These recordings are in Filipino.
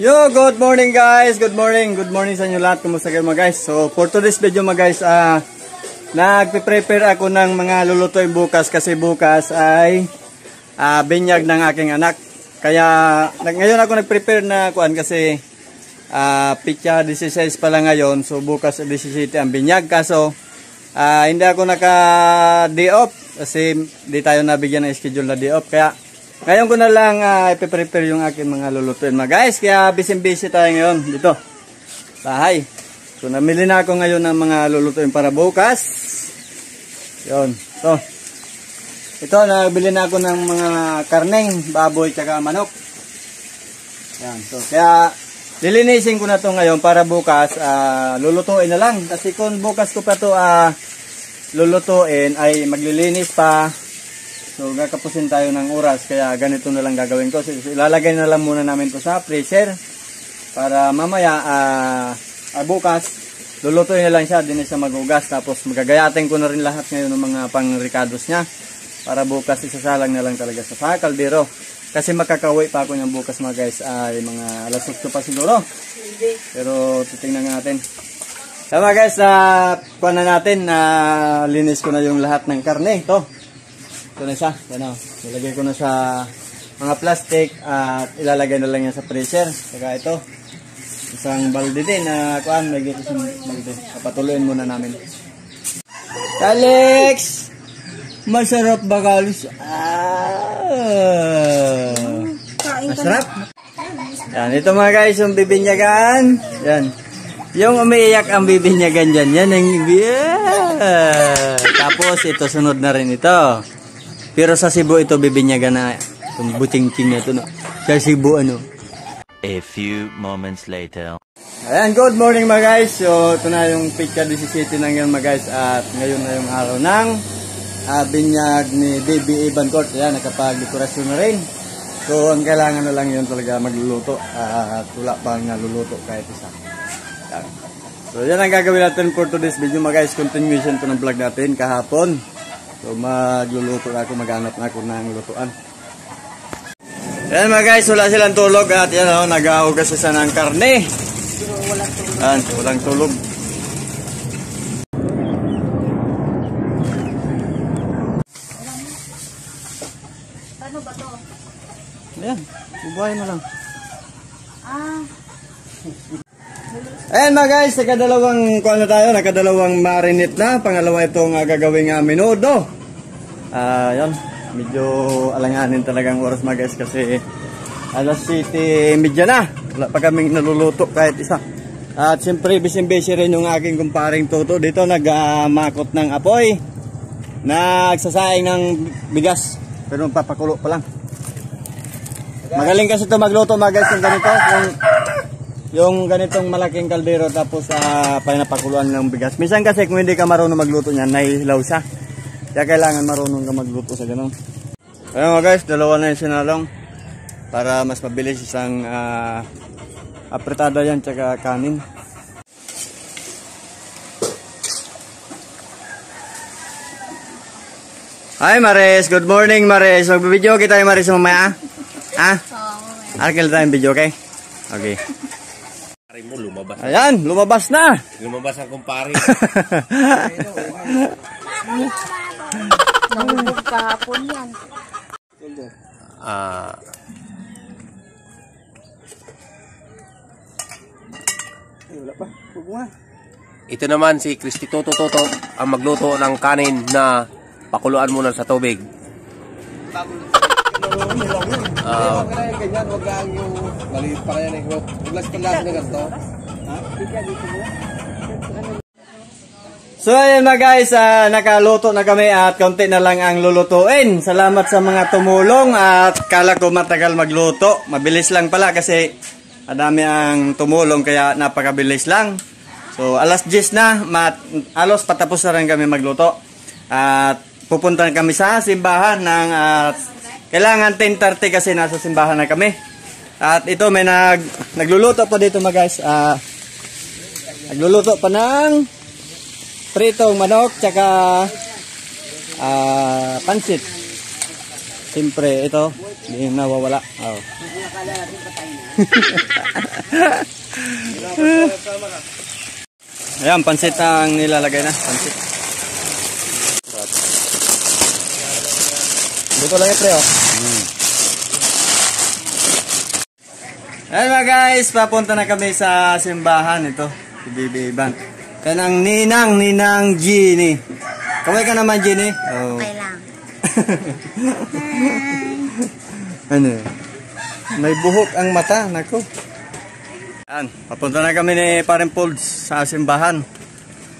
Yo, good morning guys. Good morning sa inyo lahat. Kumusta kayo mga guys? So, for today's video mga guys, nagpe-prepare ako ng mga lulutuin bukas kasi bukas ay binyag ng aking anak. Kaya ngayon ako nag-prepare na kuan kasi pitya 16 pa lang ngayon. So, bukas 17 ang binyag. Kaso, hindi ako naka-day off kasi di tayo nabigyan ng schedule na day off. Kaya ngayon ko na lang ipe-prepare yung aking mga lulutuin mga guys. Kaya busy tayo ngayon dito. Bahay. So namili na ako ngayon ng mga lulutuin para bukas. Yun. So ito, nabili na ako ng mga karneng, baboy, tsaka manok. Yan. So kaya lilinisin ko na to ngayon para bukas lulutuin na lang. Kasi kung bukas ko pa to lulutuin ay maglilinis pa. So, gagapusin tayo ng oras, kaya ganito na lang gagawin ko. So, ilalagay na lang muna namin to sa freezer para mamaya, bukas, lulutuin na lang siya, din sa magugas. Tapos, magagayatin ko na rin lahat ngayon ng mga pang-ricados niya para bukas isasalang na lang talaga sa kaldero. Kasi makakauwi pa ako niyang bukas mga guys, ay mga alas 8 pa siguro. Pero, titingnan natin. Tama guys, kuha na natin, linis ko na yung lahat ng karne. Ito na siya, yan o. Nilagay ko na sa mga plastic at ilalagay na lang yan sa freezer. Saka ito, isang balde din na kuan, may gito isang balde. Papatuloyin muna namin. Alex! Masarap ba kalis? Masarap? Yan, ito mga guys, yung bibinyagan. Yan. Yung umiiyak ang bibinyagan dyan. Yan ang tapos ito, sunod na rin ito. Pero sa Cebu ito bibinyagan na itong buting-ting na ito. No? Sa Cebu A few moments later. Ayan, good morning mga guys. So ito na yung picture 17 na ngayon mga guys. At ngayon na yung araw ng binyag ni Baby Evan Court. Ayan, nakapag-dekorasyon na rin. So ang kailangan na lang yun talaga magluluto. At wala pang naluluto kahit isa. Ayan. So yan ang gagawin natin for today's video mga guys. Continuation po ng vlog natin kahapon. So magluluto ako, maghanap na ako ng lutuan. Yan mga guys, wala silang tulog at yan o, nag-augas isa ng karne. Yan, walang tulog. Paano ba to? Yan, bubuhayin mo lang. Ayan mga guys, nakadalawang marinate na. Pangalawa itong gagawing menudo. Yan, medyo alanganin talagang oras mga guys kasi alas 7:30 na. Wala pa kaming naluluto kahit isa. At siyempre busy rin yung aking kumparing Toto. Dito nagmakot ng apoy. Nagsasaing ng bigas. Pero papakulo pa lang. Magaling kasi ito magluto mga guys yung ganito. Yung ganitong malaking kaldero tapos pinapakuluan ng bigas. Minsan kasi kung hindi ka marunong magluto niyan, nahihilaw siya. Kaya kailangan marunong ka magluto sa ganun. Ayan mga guys, dalawa na yung sinalong. Para mas mabilis isang apretada yan tsaka kanin. Hi Maris, good morning Maris. Mag-video kita tayo Maris mamaya. Arkil tayong video, okay? Okay. Mo lumabas. Ayan, lumabas na. Lumabas ang kumpare. Nahulog kahapon yan. Wala pa. Bunga. Ito naman si Christy Toto ang magluto ng kanin na pakuluan muna sa tubig. Ganyan, wag lang yung maliit pa kaya na glass pa lahat na ganito. So ayan mga guys, nakaluto na kami at konti na lang ang lulutuin. Salamat sa mga tumulong at kala ko matagal magluto. Mabilis lang pala kasi madami ang tumulong kaya napakabilis lang. So alas 10 na, alos patapos na rin kami magluto. At pupunta kami sa simbahan ng kailangan 10:30 kasi nasa simbahan na kami. At ito may nagluluto pa dito mga guys. Nagluluto pa ng pritong manok tsaka pansit. Siyempre ito, hindi nawawala. Oh. Ayan, pansit ang nilalagay na. Pansit. Dito lang pre, oh. Ayan mga guys, papunta na kami sa simbahan. Ito, si Bibi Iban. Yan ang Ninang Ginny. Kamay ka naman, Ginny. Oh. Okay lang. Ano? May buhok ang mata, nako. Yan, papunta na kami ni Pareng Folds sa simbahan.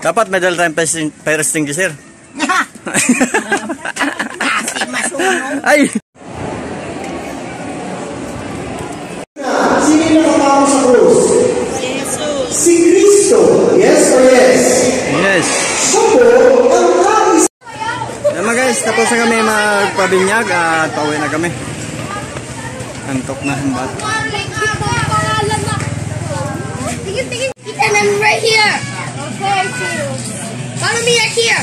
Dapat may dala tayong fire extinguisher. Ay! Sino yung nakatao sa krus? Si Cristo. Yes or yes? Yes. So po, ang nais. Yan mga guys, tapos na kami magpabinyag at pauwi na kami. Antok na ang bata. And I'm right here. Okay, follow me right here.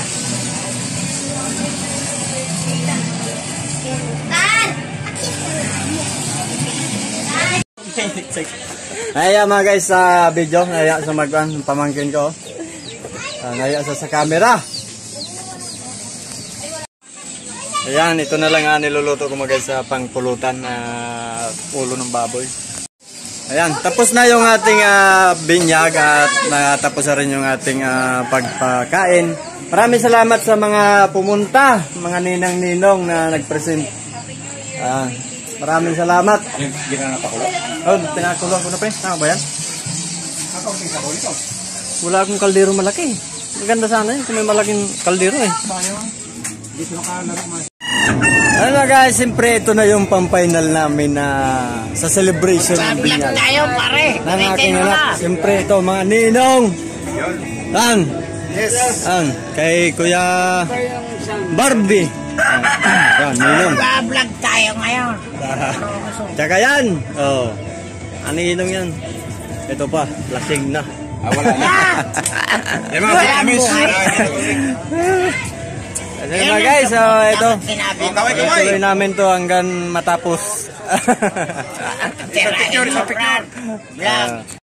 Naya mga guys sa video, naya sa pamangkin ko. Naya sa camera. Ayan, ito na lang niluluto ko mga guys sa pangpulutan na ulo ng baboy. Ayan, tapos na yung ating binyag at natapos na rin yung ating pagpakain. Maraming salamat sa mga pumunta, mga ninang-ninong na nag-present. Maraming salamat. Hindi na napakulo. Oh, pinakulo ko na pa. Tama ba yan? Wala akong kaldero malaki. Maganda sana yun kung may malaking kaldero eh. Ano guys, siyempre ito na yung pang-final namin na sa celebration ng binyag. Ng aking anak. Siyempre ito mga ninong. Tan. Yes. Kay Kuya Barbie. Yan, ninong. Vlog tayo ngayon. Tsaka yan. Oh. Ninong yan. Ito pa, lasing na. Wala na. Eh mga Vietnamese. Kasi mga guys, ito. Tuloy namin to hanggang matapos. Picture. Vlog.